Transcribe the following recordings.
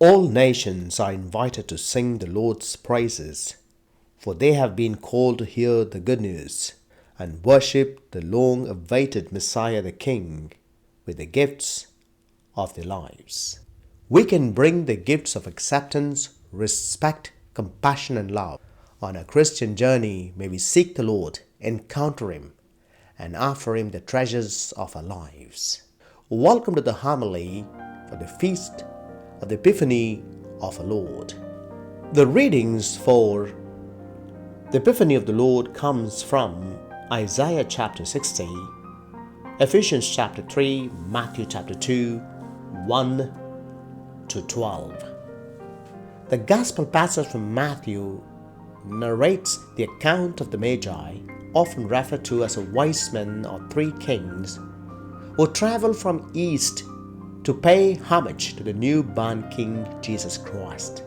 All nations are invited to sing the Lord's praises, for they have been called to hear the good news and worship the long-awaited Messiah the King with the gifts of their lives. We can bring the gifts of acceptance, respect, compassion, and love. On a Christian journey, may we seek the Lord, encounter Him, and offer Him the treasures of our lives. Welcome to the homily for the feast of the Epiphany of our Lord. The readings for the Epiphany of the Lord comes from Isaiah chapter 60, Ephesians chapter 3, Matthew chapter 2, 1 to 12. The Gospel passage from Matthew narrates the account of the magi, often referred to as a wise men or three kings, who traveled from east to pay homage to the newborn King Jesus Christ.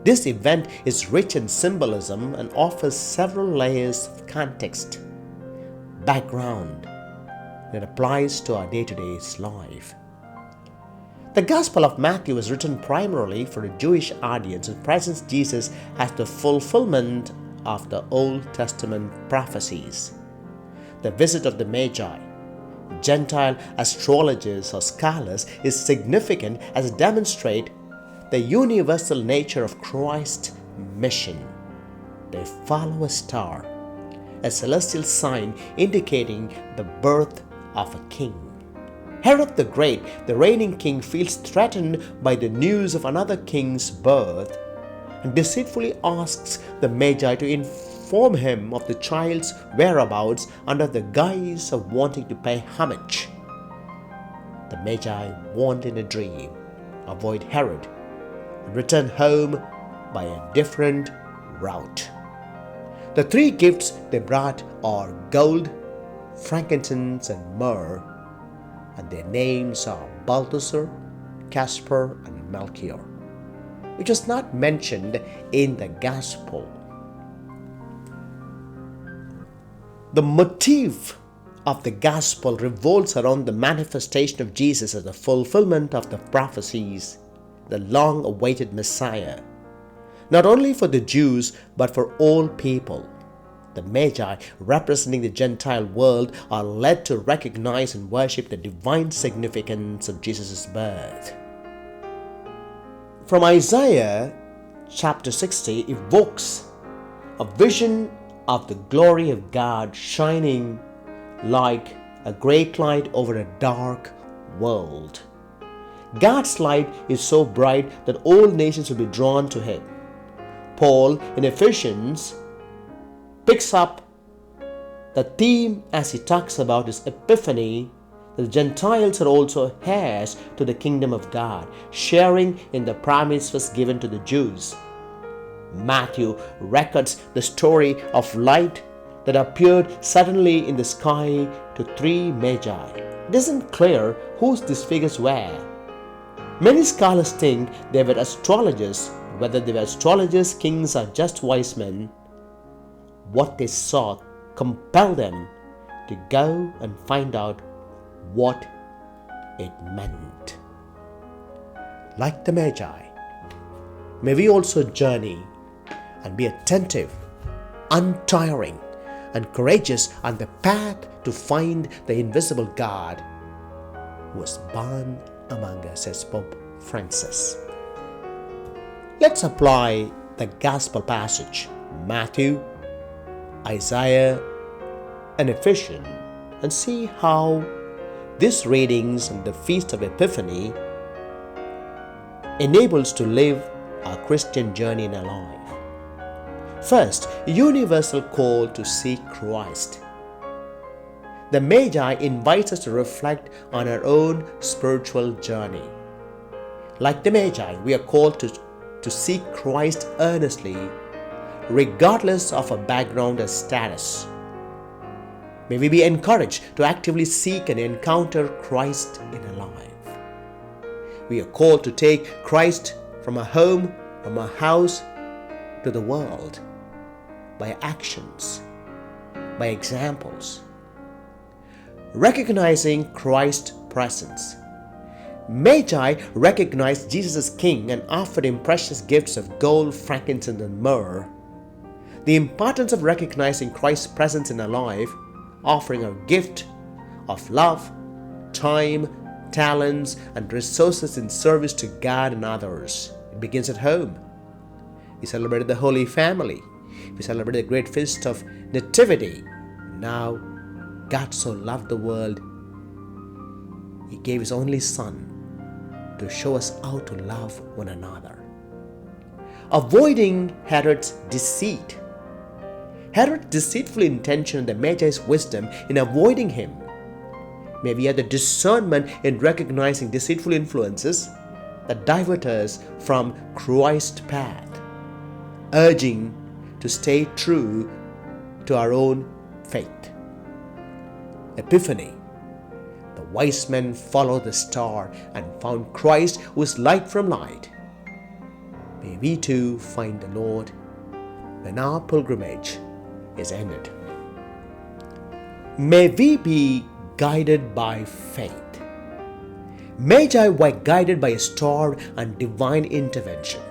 This event is rich in symbolism and offers several layers of context, background that applies to our day-to-day life. The Gospel of Matthew was written primarily for a Jewish audience and presents Jesus as the fulfillment of the Old Testament prophecies. The visit of the Magi, Gentile astrologers or scholars, is significant as it demonstrates the universal nature of Christ's mission. They follow a star, a celestial sign indicating the birth of a king. Herod the Great, the reigning king, feels threatened by the news of another king's birth and deceitfully asks the Magi to inform him of the child's whereabouts under the guise of wanting to pay homage. The Magi warned in a dream, avoid Herod and return home by a different route. The three gifts they brought are gold, frankincense, and myrrh, and their names are Balthasar, Caspar, and Melchior, which was not mentioned in the Gospel. The motif of the Gospel revolves around the manifestation of Jesus as the fulfillment of the prophecies, the long-awaited Messiah, not only for the Jews but for all people. The Magi, representing the Gentile world, are led to recognize and worship the divine significance of Jesus' birth. From Isaiah chapter 60 evokes a vision of the glory of God shining like a great light over a dark world. God's light is so bright that all nations will be drawn to Him. Paul in Ephesians picks up the theme as he talks about his epiphany, that the Gentiles are also heirs to the kingdom of God, sharing in the promises given to the Jews. Matthew records the story of light that appeared suddenly in the sky to three magi. It isn't clear who these figures were. Many scholars think they were astrologers. Whether they were astrologers, kings, or just wise men, what they saw compelled them to go and find out what it meant. Like the Magi, may we also journey and be attentive, untiring, and courageous on the path to find the invisible God who was born among us, says Pope Francis. Let's apply the Gospel passage, Matthew, Isaiah, and Ephesians, and see how these readings and the Feast of Epiphany enables to live our Christian journey in our life. First, universal call to seek Christ. The Magi invites us to reflect on our own spiritual journey. Like the Magi, we are called to seek Christ earnestly, regardless of our background or status. May we be encouraged to actively seek and encounter Christ in our life. We are called to take Christ from our home, from our house, to the world, by actions, by examples. Recognizing Christ's presence, Magi recognized Jesus as king and offered him precious gifts of gold, frankincense, and myrrh. The importance of recognizing Christ's presence in our life, offering a gift of love, time, talents, and resources in service to God and others. It begins at home. We celebrated the Holy Family. We celebrated the great feast of Nativity. Now, God so loved the world, He gave His only Son to show us how to love one another. Avoiding Herod's deceit. Herod's deceitful intention and the Magi's wisdom in avoiding him. May we have the discernment in recognizing deceitful influences that divert us from Christ's path, urging to stay true to our own faith. Epiphany. The wise men followed the star and found Christ, who is light from light. May we too find the Lord when our pilgrimage is ended. May we be guided by faith. Magi were guided by a star and divine intervention.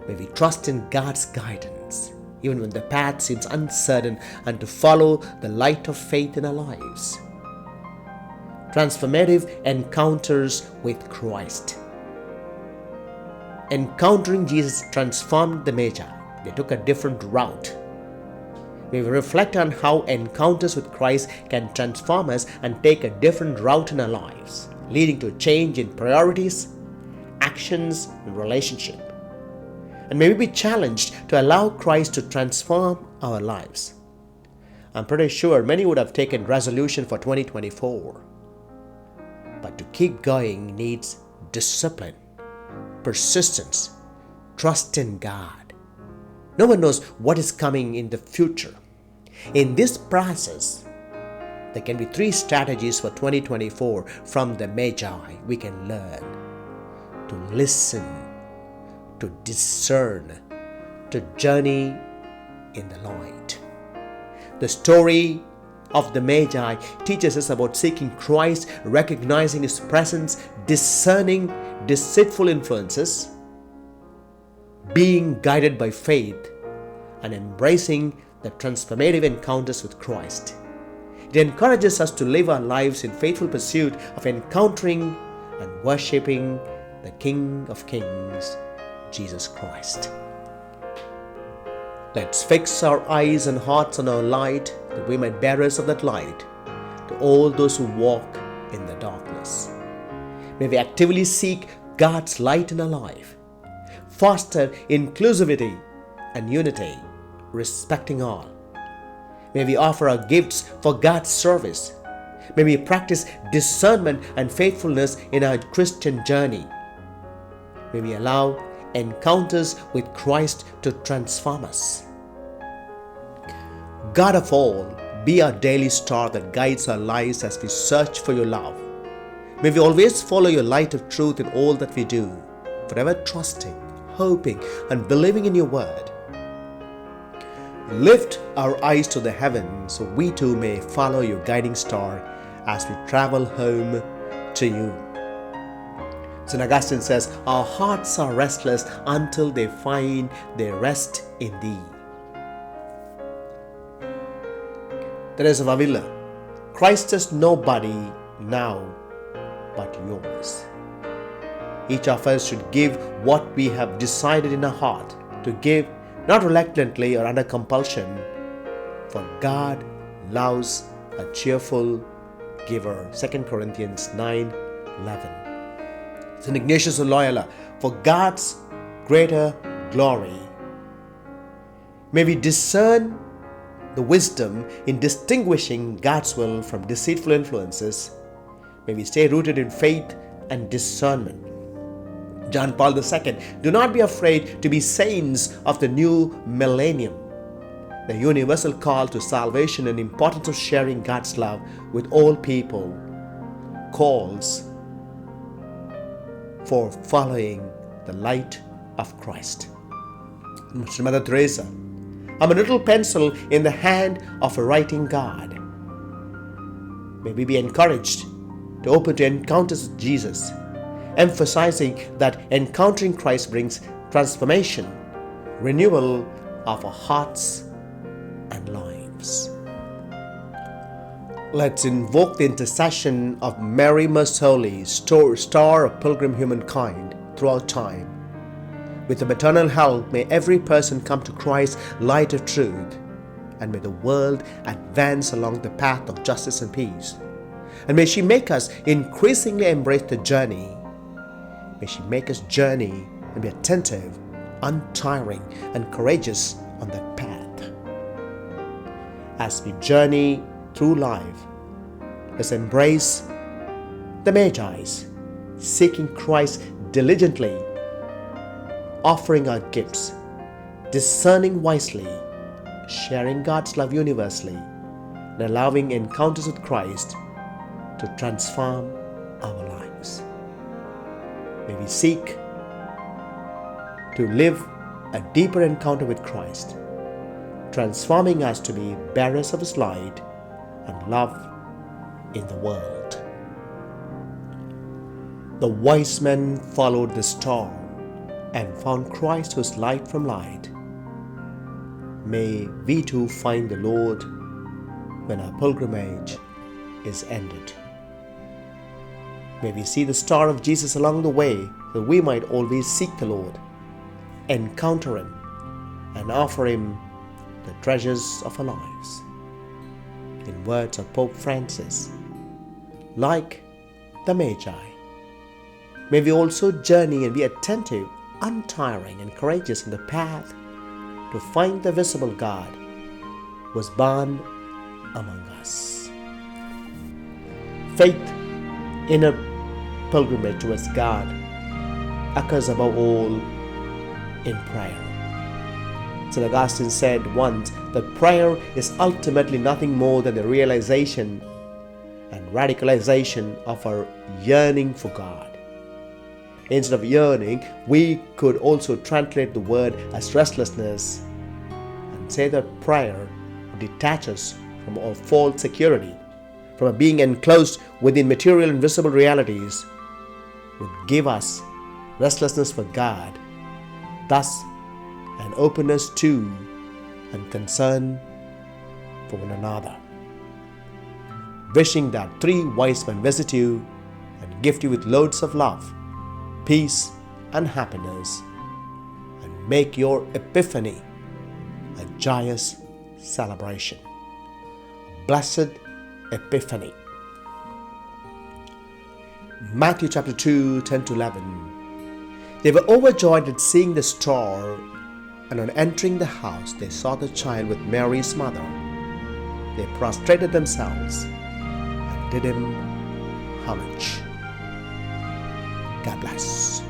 May we trust in God's guidance, even when the path seems uncertain, and to follow the light of faith in our lives. Transformative encounters with Christ. Encountering Jesus transformed the Magi. They took a different route. May we reflect on how encounters with Christ can transform us and take a different route in our lives, leading to a change in priorities, actions, and relationship. And may we be challenged to allow Christ to transform our lives. I'm pretty sure many would have taken resolution for 2024. But to keep going needs discipline, persistence, trust in God. No one knows what is coming in the future. In this process, there can be 3 strategies for 2024 from the Magi we can learn: to listen, to discern, to journey in the light. The story of the Magi teaches us about seeking Christ, recognizing His presence, discerning deceitful influences, being guided by faith, and embracing the transformative encounters with Christ. It encourages us to live our lives in faithful pursuit of encountering and worshiping the King of Kings, Jesus Christ. Let's fix our eyes and hearts on our light, that we might bearers of that light to all those who walk in the darkness. May we actively seek God's light in our life, foster inclusivity and unity, respecting all. May we offer our gifts for God's service. May we practice discernment and faithfulness in our Christian journey. May we allow encounters with Christ to transform us. God of all, be our daily star that guides our lives as we search for your love. May we always follow your light of truth in all that we do, forever trusting, hoping, and believing in your word. Lift our eyes to the heavens so we too may follow your guiding star as we travel home to you. St. Augustine says, our hearts are restless until they find their rest in thee. Teresa of Avila, Christ is nobody now but yours. Each of us should give what we have decided in our heart to give, not reluctantly or under compulsion, for God loves a cheerful giver. 2 Corinthians 9:11. St. Ignatius of Loyola, for God's greater glory. May we discern the wisdom in distinguishing God's will from deceitful influences. May we stay rooted in faith and discernment. John Paul II, do not be afraid to be saints of the new millennium. The universal call to salvation and importance of sharing God's love with all people calls for following the light of Christ. Mother Teresa, I'm a little pencil in the hand of a writing God. May we be encouraged to open to encounters with Jesus, emphasizing that encountering Christ brings transformation, renewal of our hearts and lives. Let's invoke the intercession of Mary Most Holy, star of pilgrim humankind throughout time. With the maternal help, may every person come to Christ's light of truth, and may the world advance along the path of justice and peace. And may she make us increasingly embrace the journey. May she make us journey and be attentive, untiring, and courageous on that path. As we journey through life, let's embrace the magi, seeking Christ diligently, offering our gifts, discerning wisely, sharing God's love universally, and allowing encounters with Christ to transform our lives. May we seek to live a deeper encounter with Christ, transforming us to be bearers of His light and love in the world. The wise men followed the star and found Christ who is light from light. May we too find the Lord when our pilgrimage is ended. May we see the star of Jesus along the way, that we might always seek the Lord, encounter Him, and offer Him the treasures of our lives. In words of Pope Francis, like the Magi, may we also journey and be attentive, untiring, and courageous in the path to find the visible God who was born among us. Faith in a pilgrimage towards God occurs above all in prayer. St. Augustine said once that prayer is ultimately nothing more than the realization and radicalization of our yearning for God. Instead of yearning, we could also translate the word as restlessness and say that prayer detaches from all false security, from being enclosed within material and visible realities, would give us restlessness for God, thus an openness to and concern for one another. Wishing that 3 wise men visit you and gift you with loads of love, peace, and happiness, and make your Epiphany a joyous celebration. Blessed Epiphany. Matthew chapter 2, 10-11. They were overjoyed at seeing the star, and on entering the house they saw the child with Mary's mother. They prostrated themselves and did Him homage. God bless.